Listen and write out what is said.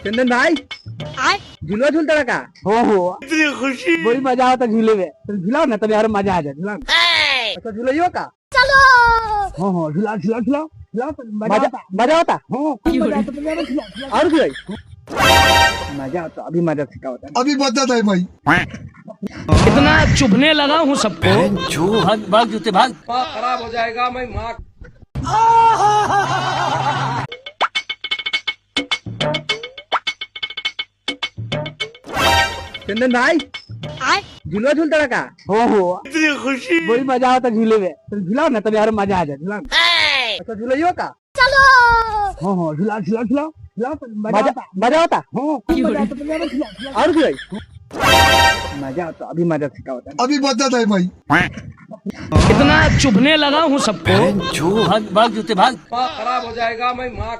चंदन भाई झूला झूलता रहा का? हो इतनी खुशी, बड़ी मजा आता झूले में। तो झूलाओ ना, तभी और मजा आ जाए। झूलाओ। अच्छा झूलाइयो का? चलो हो झूलाओ झूलाओ झूलाओ झूलाओ, मजा आता? और झूलाई मजा आता। अभी मजा सिखा होता है, अभी बदत है भाई। इतना चुभने लगा हूँ सबको। भाग भाग जूते भाग। खराब हो जाएगा। मैं माँ चंदन भाई झूला झूलता रहा का? हो इतनी खुशी, बड़ी मजा आता झूले में। तो झूलाओ ना, तभी और मजा आ जाए। झूलाओ। अच्छा झूलाइयो का? चलो हो झूलाओ झूलाओ झूलाओ झूलाओ, मजा आता? और झूलाई मजा आता। अभी मजा सिखा होता है, अभी बदत है भाई। इतना चुभने लगा हूँ सबको। भाग भाग जूते भाग। खराब हो जाएगा। मैं माँ